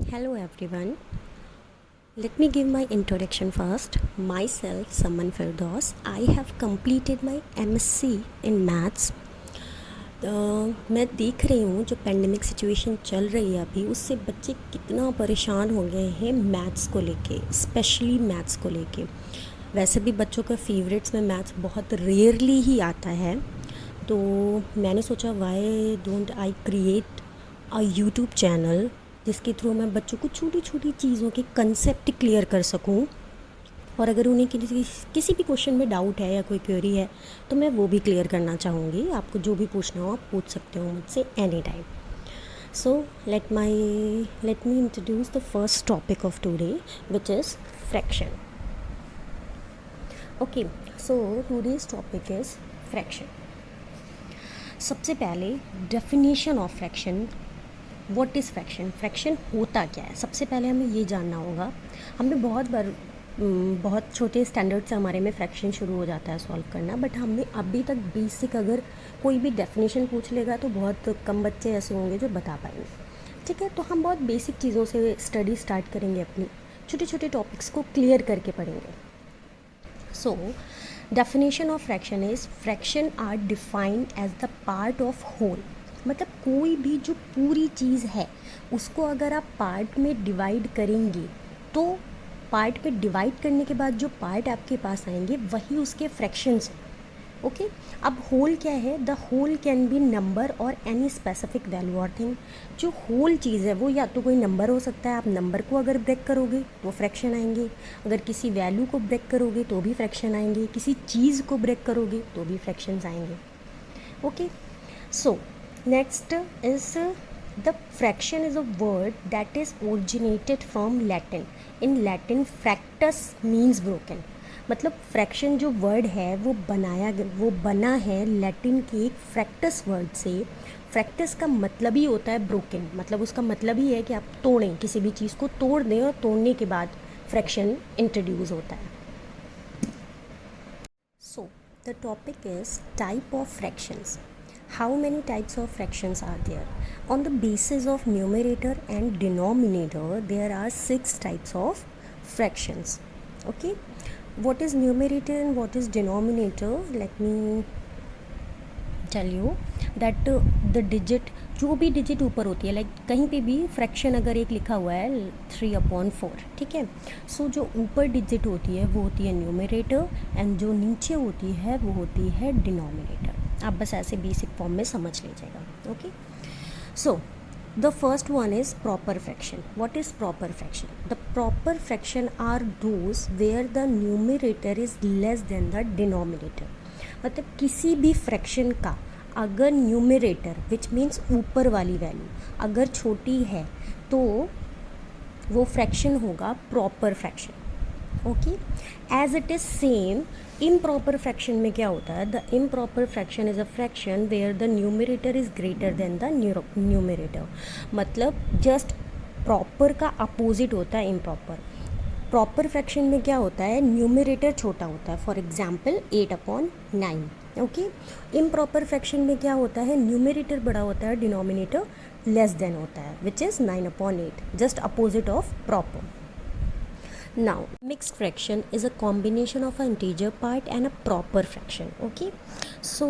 Hello everyone. Let me give my introduction first. Myself, Saman Firdaus. I have completed my MSc in Maths. मैं देख रही हूँ जो pandemic situation चल रही है अभी, उससे बच्चे कितना परेशान हो गए हैं मैथ्स को लेके, स्पेशली मैथ्स को लेके। वैसे भी बच्चों का फेवरेट्स में मैथ्स बहुत रेयरली ही आता है, तो मैंने सोचा why don't I create a YouTube channel जिसके थ्रू मैं बच्चों को छोटी छोटी चीज़ों के कंसेप्ट क्लियर कर सकूं, और अगर उन्हें किसी भी क्वेश्चन में डाउट है या कोई क्वेरी है तो मैं वो भी क्लियर करना चाहूँगी। आपको जो भी पूछना हो आप पूछ सकते हो मुझसे any time. So let me introduce the first topic of today which is fraction. Okay, so today's topic is fraction. सबसे पहले definition of fraction. What is fraction? Fraction होता क्या है? सबसे पहले हमें ये जानना होगा। हमने बहुत छोटे स्टैंडर्ड से हमारे में फ्रैक्शन शुरू हो जाता है सॉल्व करना, बट हमने अभी तक बेसिक अगर कोई भी डेफिनेशन पूछ लेगा तो बहुत कम बच्चे ऐसे होंगे जो बता पाएंगे। ठीक है, तो हम बहुत बेसिक चीज़ों से स्टडी स्टार्ट करेंगे, अपनी छोटे छोटे टॉपिक्स को क्लियर करके पढ़ेंगे। So definition of fraction is fraction are defined as the part of whole. मतलब कोई भी जो पूरी चीज़ है उसको अगर आप पार्ट में डिवाइड करेंगे तो पार्ट में डिवाइड करने के बाद जो पार्ट आपके पास आएंगे वही उसके फ्रैक्शंस हैं। ओके, अब होल क्या है? The whole can be number और एनी स्पेसिफिक वैल्यू और थिंग। जो होल चीज़ है वो या तो कोई नंबर हो सकता है, आप नंबर को अगर ब्रेक करोगे तो फ्रैक्शन आएंगे, अगर किसी वैल्यू को ब्रेक करोगे तो भी फ्रैक्शन आएंगे, किसी चीज़ को ब्रेक करोगे तो भी फ्रैक्शंस आएंगे। Okay, so next is the fraction is a word that is originated from Latin. In Latin fractus means broken. मतलब फ्रैक्शन जो वर्ड है वो बना है लैटिन के एक फ्रैक्टस वर्ड से। फ्रैक्टस का मतलब ही होता है ब्रोकन, मतलब उसका मतलब ही है कि आप तोड़ें, किसी भी चीज़ को तोड़ दें और तोड़ने के बाद फ्रैक्शन इंट्रोड्यूस होता है। So the topic is type of fractions. How many types of fractions are there? On the basis of numerator and denominator, there are 6 types of fractions. Okay, what is numerator and what is denominator? Let me tell you that the digit, जो भी digit ऊपर होती है, like कहीं पे भी fraction अगर एक लिखा हुआ है 3/4, ठीक है, सो जो ऊपर डिजिट होती है वो होती है न्यूमरेटर एंड जो नीचे होती है वो होती है डिनोमिनेटर। आप बस ऐसे बेसिक फॉर्म में समझ लीजिएगा। Okay, so the first one is proper fraction. What is proper fraction? The proper fraction are those where the numerator is less than the denominator. मतलब किसी भी फ्रैक्शन का अगर न्यूमरेटर विच मीन्स ऊपर वाली वैल्यू अगर छोटी है तो वो फ्रैक्शन होगा proper fraction. Okay, as it is same improper fraction में क्या होता है? The improper fraction is a fraction where the numerator is greater than the numerator. मतलब जस्ट प्रॉपर का अपोजिट होता है इम्प्रॉपर। प्रॉपर फ्रैक्शन में क्या होता है? न्यूमरेटर छोटा होता है, for example 8/9। Okay, improper fraction में क्या होता है? न्यूमरेटर बड़ा होता है, डिनोमिनेटर लेस देन होता है, which is 9/8, just opposite of proper. Now, mixed fraction is a combination of an integer part and a proper fraction. Okay, so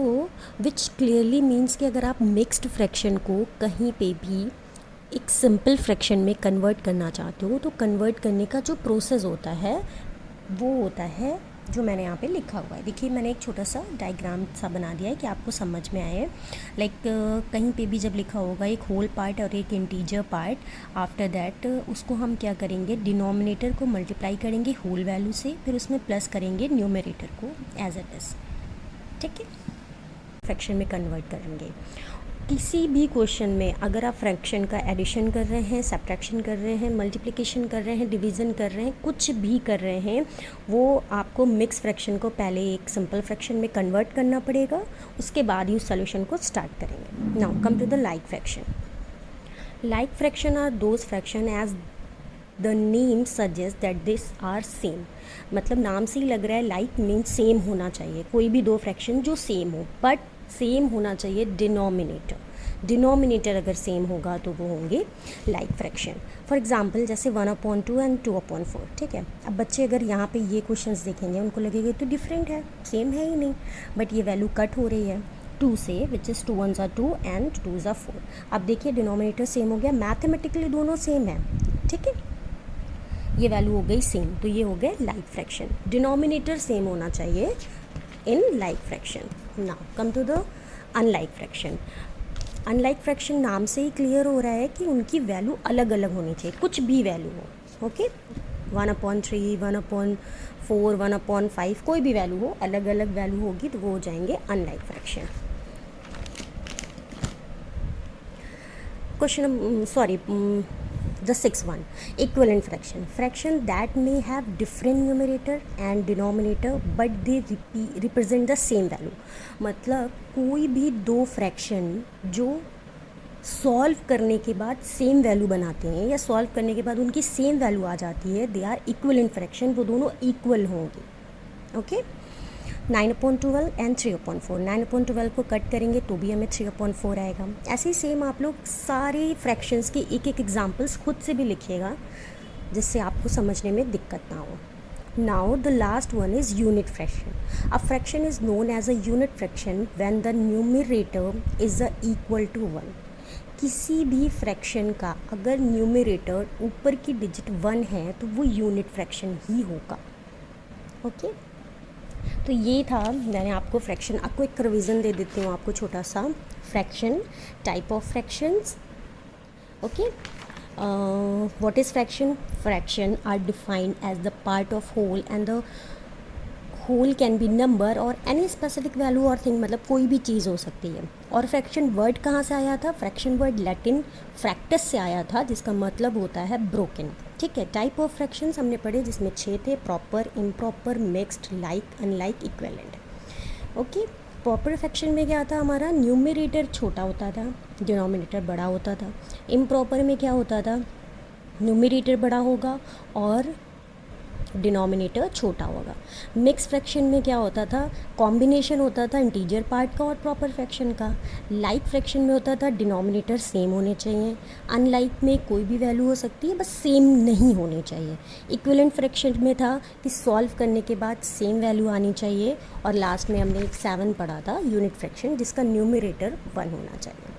which clearly means कि अगर आप mixed fraction को कहीं पे भी एक simple fraction में convert करना चाहते हो तो convert करने का जो process होता है वो होता है जो मैंने यहाँ पे लिखा हुआ है। देखिए मैंने एक छोटा सा डायग्राम सा बना दिया है कि आपको समझ में आए। लाइक कहीं पे भी जब लिखा होगा एक होल पार्ट और एक इंटीजर पार्ट, आफ्टर दैट उसको हम क्या करेंगे? डिनोमिनेटर को मल्टीप्लाई करेंगे होल वैल्यू से, फिर उसमें प्लस करेंगे न्यूमरेटर को एज इट इज़। ठीक है, फ्रैक्शन में कन्वर्ट करेंगे। किसी भी क्वेश्चन में अगर आप फ्रैक्शन का एडिशन कर रहे हैं, सब्ट्रैक्शन कर रहे हैं, मल्टीप्लिकेशन कर रहे हैं, डिवीज़न कर रहे हैं, कुछ भी कर रहे हैं, वो आपको मिक्स फ्रैक्शन को पहले एक सिंपल फ्रैक्शन में कन्वर्ट करना पड़ेगा, उसके बाद ही उस सोल्यूशन को स्टार्ट करेंगे। Now come to the like fraction. Like fraction are those fraction as the name suggest that this are same. मतलब नाम से ही लग रहा है लाइक मीन्स सेम होना चाहिए, कोई भी दो फ्रैक्शन जो सेम हो, बट सेम होना चाहिए डिनोमिनेटर. डिनोमिनेटर अगर सेम होगा तो वो होंगे लाइक फ्रैक्शन। फॉर एग्जांपल जैसे 1/2 एंड 2/4, ठीक है। अब बच्चे अगर यहाँ पे ये क्वेश्चंस देखेंगे उनको लगेगा तो डिफरेंट है, सेम है ही नहीं, बट ये वैल्यू कट हो रही है 2 से, विच इज़ 2 1 2 एंड 2 4। अब देखिए डिनोमिनेटर सेम हो गया, मैथमेटिकली दोनों सेम है, ठीक है, ये वैल्यू हो गई सेम, तो ये हो गया लाइक फ्रैक्शन। डिनोमिनेटर सेम होना चाहिए in like fraction. Now come to the unlike fraction. Unlike fraction नाम से ही क्लियर हो रहा है कि उनकी वैल्यू अलग अलग होनी चाहिए, कुछ भी वैल्यू हो, ओके। 1/3, 1/4, 1/5, कोई भी वैल्यू हो, अलग अलग वैल्यू होगी तो वो हो जाएंगे unlike fraction. Question the sixth one, equivalent fraction. Fraction that may have different numerator and denominator but they represent the same value. मतलब कोई भी दो फ्रैक्शन जो सॉल्व करने के बाद सेम वैल्यू बनाते हैं या सॉल्व करने के बाद उनकी सेम वैल्यू आ जाती है, दे आर इक्विवेलेंट फ्रैक्शन, वो दोनों इक्वल होंगे, ओके। 9/12 एंड 3/4, 9/12 को कट करेंगे तो भी हमें 3/4 आएगा। ऐसे ही सेम आप लोग सारे फ्रैक्शंस के एक एक एग्जांपल्स खुद से भी लिखिएगा जिससे आपको समझने में दिक्कत ना हो। Now the last one is unit fraction. A fraction is known as a unit fraction when the numerator is equal to 1। किसी भी फ्रैक्शन का अगर न्यूमरेटर ऊपर की डिजिट 1 है तो वो यूनिट फ्रैक्शन ही होगा, ओके। तो ये था, मैंने आपको फ्रैक्शन, आपको एक रिवीजन दे देती हूँ आपको छोटा सा। Fraction, type of fractions, okay. What is fraction? Fraction are defined as the part of whole and the whole can be number और एनी स्पेसिफिक वैल्यू और थिंग, मतलब कोई भी चीज़ हो सकती है। और फ्रैक्शन वर्ड कहाँ से आया था? फ्रैक्शन वर्ड लैटिन फ्रैक्टस से आया था जिसका मतलब होता है ब्रोकन, ठीक है। टाइप ऑफ फ्रैक्शंस हमने पढ़े जिसमें 6 थे, proper, improper, mixed, like, unlike, equivalent, okay. Proper fraction में क्या था हमारा? न्यूमरेटर छोटा होता था, डिनोमिनेटर बड़ा होता था। इम्प्रॉपर में क्या होता था? न्यूमरेटर बड़ा होगा और डिनोमिनेटर छोटा होगा। मिक्स फ्रैक्शन में क्या होता था? कॉम्बिनेशन होता था इंटीजर पार्ट का और प्रॉपर फ्रैक्शन का। लाइक फ्रैक्शन में होता था डिनोमिनेटर सेम होने चाहिए। अनलाइक में कोई भी वैल्यू हो सकती है, बस सेम नहीं होनी चाहिए। इक्विवेलेंट फ्रैक्शन में था कि सॉल्व करने के बाद सेम वैल्यू आनी चाहिए। और लास्ट में हमने एक 7 पढ़ा था, यूनिट फ्रैक्शन, जिसका न्यूमरेटर 1 होना चाहिए,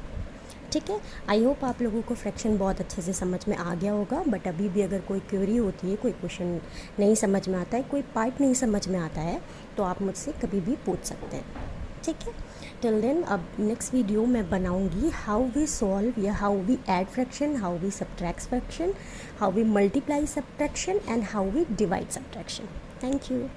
ठीक है। आई होप आप लोगों को फ्रैक्शन बहुत अच्छे से समझ में आ गया होगा, बट अभी भी अगर कोई क्वेरी होती है, कोई क्वेश्चन नहीं समझ में आता है, कोई पार्ट नहीं समझ में आता है, तो आप मुझसे कभी भी पूछ सकते हैं, ठीक है। टिल देन अब नेक्स्ट वीडियो मैं बनाऊंगी हाउ वी सॉल्व या how we add fraction, how we subtract fraction, how we multiply subtraction and how we divide subtraction. Thank you.